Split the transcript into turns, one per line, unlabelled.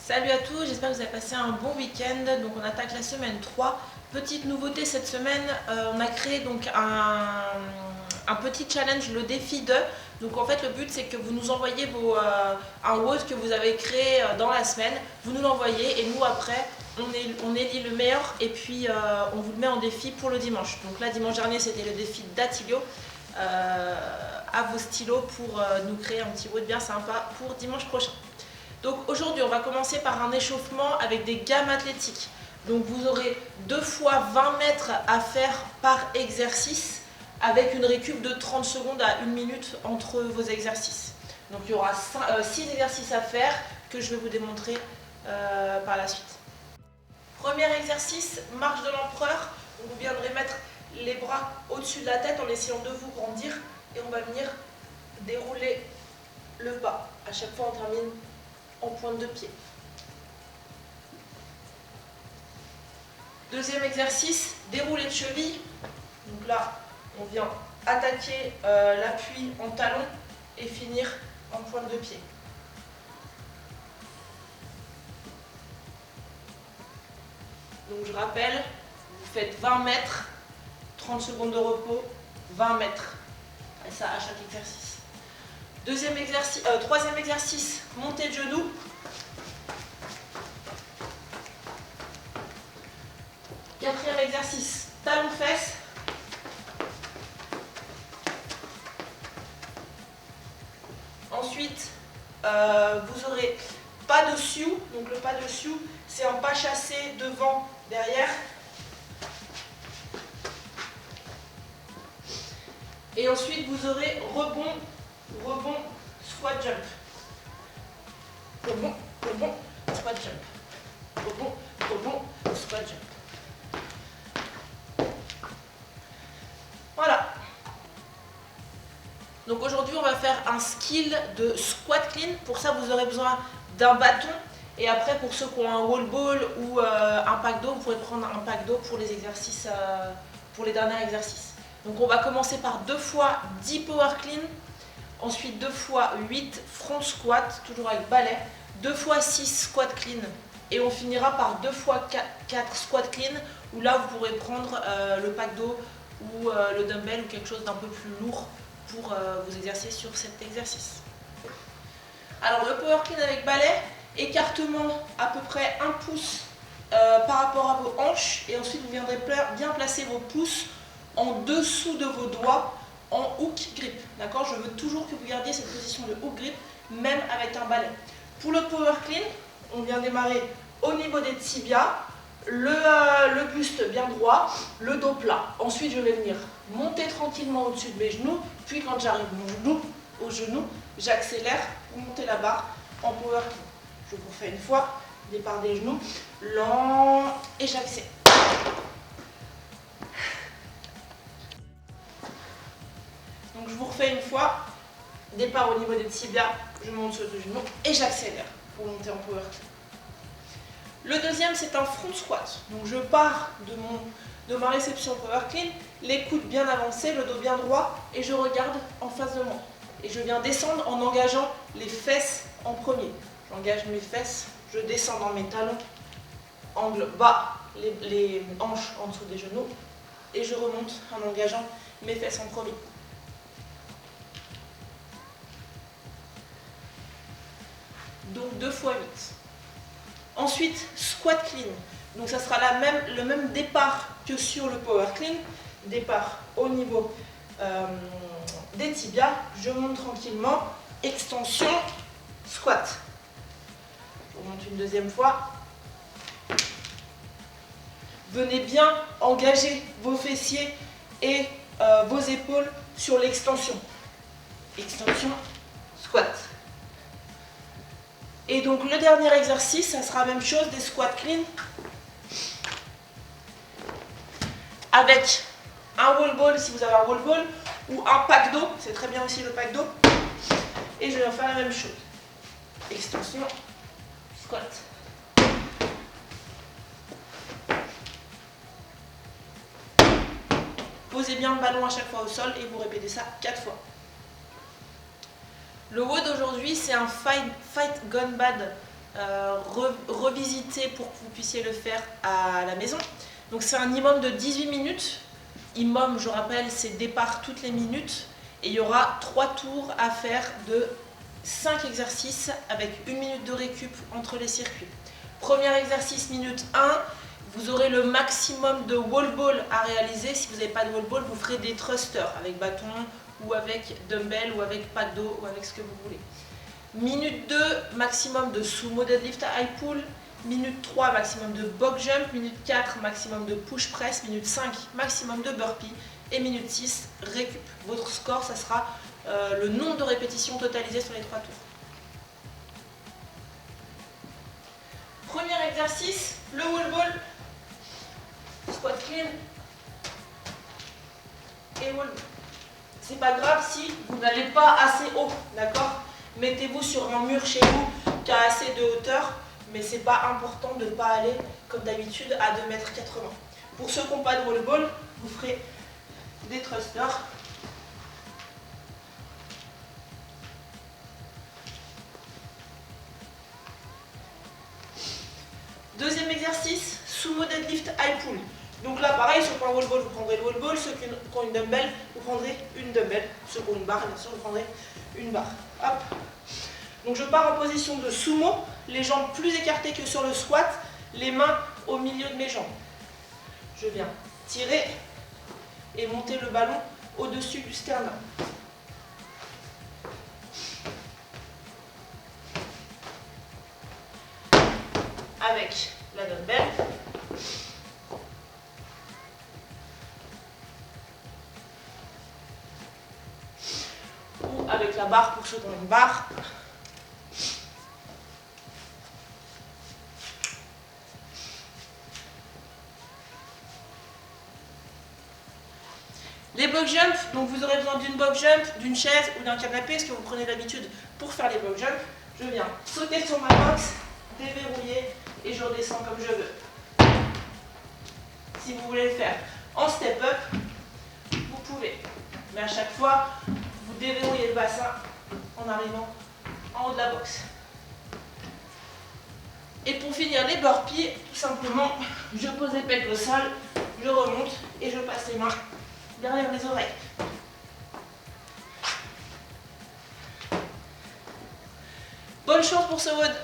Salut à tous, j'espère que vous avez passé un bon week-end. Donc on attaque la semaine 3. Petite nouveauté cette semaine, on a créé donc un petit challenge, le défi de. Donc en fait le but c'est que vous nous envoyez un WOD que vous avez créé dans la semaine, vous nous l'envoyez et nous après on élit le meilleur et puis on vous le met en défi pour le dimanche. Donc là dimanche dernier c'était le défi d'Attilio. À vos stylos pour nous créer un petit WOD bien sympa pour dimanche prochain. Donc aujourd'hui, on va commencer par un échauffement avec des gammes athlétiques. Donc vous aurez 2 fois 20 mètres à faire par exercice avec une récup de 30 secondes à 1 minute entre vos exercices. Donc il y aura 6 exercices à faire que je vais vous démontrer par la suite. Premier exercice, marche de l'empereur. Vous viendrez mettre les bras au-dessus de la tête en essayant de vous grandir et on va venir dérouler le bas. À chaque fois, on termine en pointe de pied. Deuxième exercice, déroulé de cheville. Donc là, on vient attaquer l'appui en talon et finir en pointe de pied. Donc je rappelle, vous faites 20 mètres, 30 secondes de repos, 20 mètres. Et ça à chaque exercice. Troisième exercice, montée de genoux. Quatrième exercice, talon-fesse. Ensuite, vous aurez pas de sioux. Donc le pas de sioux, c'est un pas chassé devant, derrière. Et ensuite, vous aurez rebond, squat jump. Rebond, squat jump. Rebond, squat jump. Voilà. Donc aujourd'hui, on va faire un skill de squat clean. Pour ça, vous aurez besoin d'un bâton. Et après, pour ceux qui ont un wall ball ou un pack d'eau, vous pourrez prendre un pack d'eau pour les exercices, pour les derniers exercices. Donc on va commencer par 2 fois 10 power clean. Ensuite 2 fois 8 front squat, toujours avec balai. 2 fois 6 squat clean. Et on finira par 2 fois 4 squat clean, où là vous pourrez prendre le pack d'eau ou le dumbbell ou quelque chose d'un peu plus lourd pour vous exercer sur cet exercice. Alors le power clean avec balai, écartement à peu près 1 pouce par rapport à vos hanches. Et ensuite vous viendrez bien placer vos pouces en dessous de vos doigts en hook grip. D'accord? Je veux toujours que vous gardiez cette position de hook grip, même avec un balai. Pour le power clean, on vient démarrer au niveau des tibias, le buste bien droit, le dos plat. Ensuite, je vais venir monter tranquillement au-dessus de mes genoux, puis quand j'arrive au genou, j'accélère pour monter la barre en power clean. Je vous refais une fois, départ des genoux, lent et j'accélère. Donc je vous refais une fois, départ au niveau des tibias, je monte sur le genou et j'accélère pour monter en power clean. Le deuxième, c'est un front squat. Donc je pars de ma réception power clean, les coudes bien avancés, le dos bien droit et je regarde en face de moi. Et je viens descendre en engageant les fesses en premier. J'engage mes fesses, je descends dans mes talons, angle bas, les hanches en dessous des genoux et je remonte en engageant mes fesses en premier. Donc 2 fois 8. Ensuite, squat clean. Donc ça sera le même départ que sur le power clean. Départ au niveau des tibias. Je monte tranquillement. Extension, squat. Je remonte une deuxième fois. Venez bien engager vos fessiers et vos épaules sur l'extension. Extension, squat. Et donc le dernier exercice, ça sera la même chose, des squats clean. Avec un wall ball si vous avez un wall ball, ou un pack d'eau, c'est très bien aussi le pack d'eau. Et je vais faire la même chose. Extension, squat. Posez bien le ballon à chaque fois au sol et vous répétez ça 4 fois. Le WOD d'aujourd'hui, c'est un Fight Gone Bad revisiter pour que vous puissiez le faire à la maison. Donc c'est un IMOM de 18 minutes. IMOM, je rappelle, c'est départ toutes les minutes. Et il y aura 3 tours à faire de 5 exercices avec 1 minute de récup entre les circuits. Premier exercice, minute 1. Vous aurez le maximum de wall ball à réaliser. Si vous n'avez pas de wall ball, vous ferez des thrusters avec bâton ou avec dumbbell ou avec pack d'eau ou avec ce que vous voulez. Minute 2, maximum de sumo deadlift à high pull. Minute 3, maximum de box jump. Minute 4, maximum de push press. Minute 5, maximum de burpee. Et minute 6, récup. Votre score, ça sera le nombre de répétitions totalisées sur les 3 tours. Premier exercice, le wall ball. Squat clean et wall ball. C'est pas grave si vous n'allez pas assez haut, d'accord? Mettez-vous sur un mur chez vous qui a assez de hauteur, mais c'est pas important de ne pas aller comme d'habitude à 2,80 m. Pour ceux qui n'ont pas de wall ball, vous ferez des thrusters. Deuxième exercice, sumo deadlift high pull. Donc là, pareil, ceux qui ont un wall ball, vous prendrez le wall ball. Ceux qui ont une dumbbell, vous prendrez une dumbbell. Ceux qui ont une barre, bien sûr, vous prendrez une barre. Hop. Donc je pars en position de sumo, les jambes plus écartées que sur le squat, les mains au milieu de mes jambes. Je viens tirer et monter le ballon au-dessus du sternum. Avec la dumbbell. Ou avec la barre pour ceux qui ont une barre. Les box jump, donc vous aurez besoin d'une box jump, d'une chaise ou d'un canapé, ce que vous prenez d'habitude pour faire les box jump. Je viens sauter sur ma box, déverrouiller et je redescends comme je veux. Si vous voulez le faire en step up, vous pouvez. Mais à chaque fois, vous déverrouillez le bassin en arrivant en haut de la box. Et pour finir les burpees, tout simplement, je pose les pecs au sol, je remonte et je passe les mains derrière les oreilles. Bonne chance pour ce WOD.